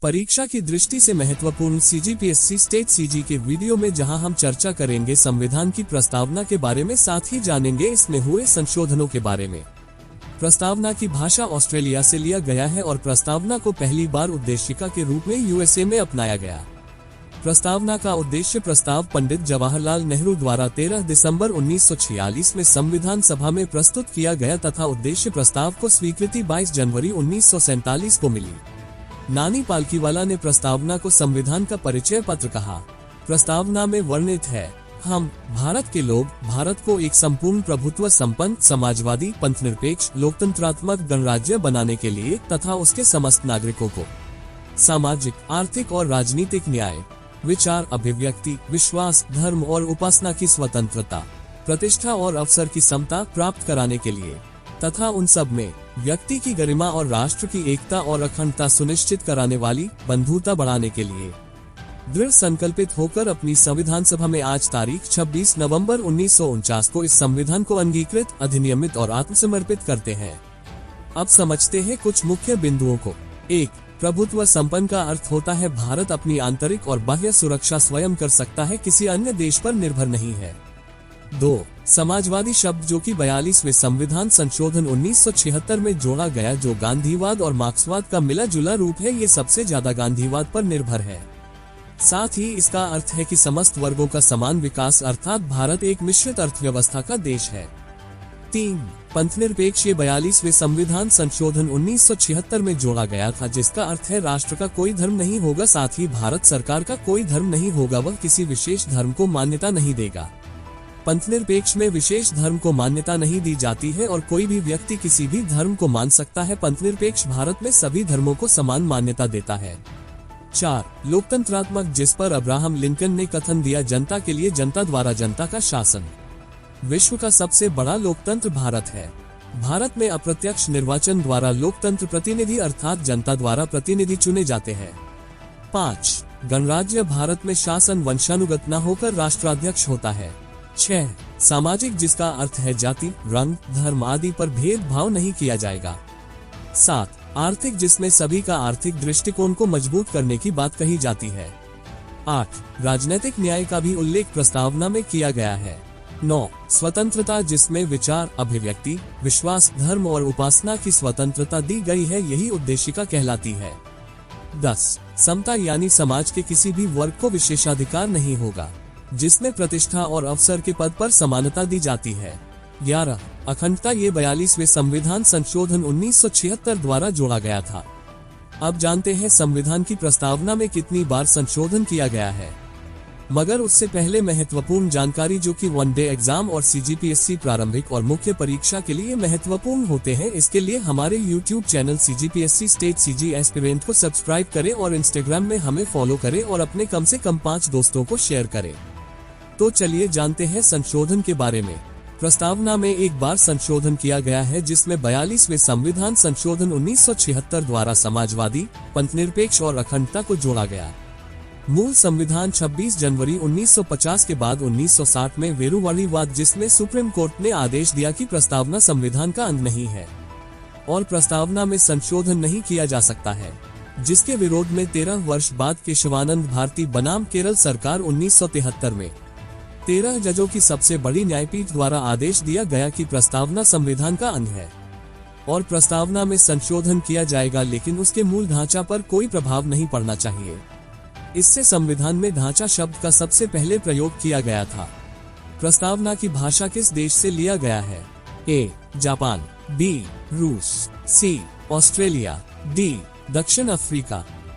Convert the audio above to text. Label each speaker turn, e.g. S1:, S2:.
S1: परीक्षा की दृष्टि से महत्वपूर्ण CGPSC स्टेट CG के वीडियो में जहां हम चर्चा करेंगे संविधान की प्रस्तावना के बारे में, साथ ही जानेंगे इसमें हुए संशोधनों के बारे में। प्रस्तावना की भाषा ऑस्ट्रेलिया से लिया गया है और प्रस्तावना को पहली बार उद्देशिका के रूप में USA में अपनाया गया। प्रस्तावना का उद्देश्य प्रस्ताव पंडित जवाहरलाल नेहरू द्वारा 13 दिसंबर 1946 में संविधान सभा में प्रस्तुत किया गया तथा उद्देश्य प्रस्ताव को स्वीकृति 22 जनवरी 1947 को मिली। नानी पालकीवाला ने प्रस्तावना को संविधान का परिचय पत्र कहा। प्रस्तावना में वर्णित है, हम भारत के लोग भारत को एक संपूर्ण प्रभुत्व संपन्न समाजवादी पंथनिरपेक्ष लोकतंत्रात्मक गणराज्य बनाने के लिए तथा उसके समस्त नागरिकों को सामाजिक, आर्थिक और राजनीतिक न्याय, विचार, अभिव्यक्ति, विश्वास, धर्म और उपासना की स्वतंत्रता, प्रतिष्ठा और अवसर की समता प्राप्त कराने के लिए तथा उन सब में व्यक्ति की गरिमा और राष्ट्र की एकता और अखंडता सुनिश्चित कराने वाली बंधुता बढ़ाने के लिए दृढ़ संकल्पित होकर अपनी संविधान सभा में आज तारीख 26 नवंबर 1949 को इस संविधान को अंगीकृत, अधिनियमित और आत्मसमर्पित करते हैं। अब समझते हैं कुछ मुख्य बिंदुओं को। 1. प्रभुत्व संपन्न का अर्थ होता है भारत अपनी आंतरिक और बाह्य सुरक्षा स्वयं कर सकता है, किसी अन्य देश पर निर्भर नहीं है। 2. समाजवादी शब्द जो कि 42वें संविधान संशोधन 1976 में जोड़ा गया, जो गांधीवाद और मार्क्सवाद का मिला जुला रूप है, ये सबसे ज्यादा गांधीवाद पर निर्भर है। साथ ही इसका अर्थ है कि समस्त वर्गों का समान विकास, अर्थात भारत एक मिश्रित अर्थव्यवस्था का देश है। 3. पंथनिरपेक्ष, ये 42वें संविधान संशोधन 1976 में जोड़ा गया था, जिसका अर्थ है राष्ट्र का कोई धर्म नहीं होगा, साथ ही भारत सरकार का कोई धर्म नहीं होगा, वह किसी विशेष धर्म को मान्यता नहीं देगा। पंथनिरपेक्ष में विशेष धर्म को मान्यता नहीं दी जाती है और कोई भी व्यक्ति किसी भी धर्म को मान सकता है। पंथनिरपेक्ष भारत में सभी धर्मों को समान मान्यता देता है। 4. लोकतंत्रात्मक, जिस पर अब्राहम लिंकन ने कथन दिया, जनता के लिए जनता द्वारा जनता का शासन। विश्व का सबसे बड़ा लोकतंत्र भारत है। भारत में अप्रत्यक्ष निर्वाचन द्वारा लोकतंत्र प्रतिनिधि अर्थात जनता द्वारा प्रतिनिधि चुने जाते हैं। 5. गणराज्य, भारत में शासन वंशानुगत न होकर राष्ट्राध्यक्ष होता है। 6. सामाजिक, जिसका अर्थ है जाति, रंग, धर्म आदि पर भेदभाव नहीं किया जाएगा। 7. आर्थिक, जिसमें सभी का आर्थिक दृष्टिकोण को मजबूत करने की बात कही जाती है। 8. राजनीतिक न्याय का भी उल्लेख प्रस्तावना में किया गया है। 9. स्वतंत्रता, जिसमें विचार, अभिव्यक्ति, विश्वास, धर्म और उपासना की स्वतंत्रता दी गई है, यही उद्देशिका कहलाती है। 10. समता, यानी समाज के किसी भी वर्ग को विशेषाधिकार नहीं होगा, जिसमें प्रतिष्ठा और अवसर के पद पर समानता दी जाती है। 11. अखंडता, ये 42वें संविधान संशोधन 1976 द्वारा जोड़ा गया था। अब जानते हैं संविधान की प्रस्तावना में कितनी बार संशोधन किया गया है। मगर उससे पहले महत्वपूर्ण जानकारी जो कि वन डे एग्जाम और CGPSC प्रारंभिक और मुख्य परीक्षा के लिए महत्वपूर्ण होते हैं, इसके लिए हमारे YouTube channel CGPSC state CG aspirant को सब्सक्राइब करें और Instagram में हमें फॉलो करें और अपने कम से कम 5 दोस्तों को शेयर करें। तो चलिए जानते हैं संशोधन के बारे में। प्रस्तावना में एक बार संशोधन किया गया है, जिसमें 42वें संविधान संशोधन 1976 द्वारा समाजवादी, पंथनिरपेक्ष और अखंडता को जोड़ा गया। मूल संविधान 26 जनवरी 1950 के बाद 1960 में वेरुवाड़ीवाद, जिसमें सुप्रीम कोर्ट ने आदेश दिया कि प्रस्तावना संविधान का अंग नहीं है और प्रस्तावना में संशोधन नहीं किया जा सकता है, जिसके विरोध में 13 वर्ष बाद केशवानंद भारती बनाम केरल सरकार 1973 में 13 जजों की सबसे बड़ी न्यायपीठ द्वारा आदेश दिया गया कि प्रस्तावना संविधान का अंग है और प्रस्तावना में संशोधन किया जाएगा, लेकिन उसके मूल ढांचा पर कोई प्रभाव नहीं पड़ना चाहिए। इससे संविधान में ढांचा शब्द का सबसे पहले प्रयोग किया गया था। प्रस्तावना की भाषा किस देश से लिया गया है? A. Japan, B. रूस, C. Australia, D. दक्षिण अफ्रीका।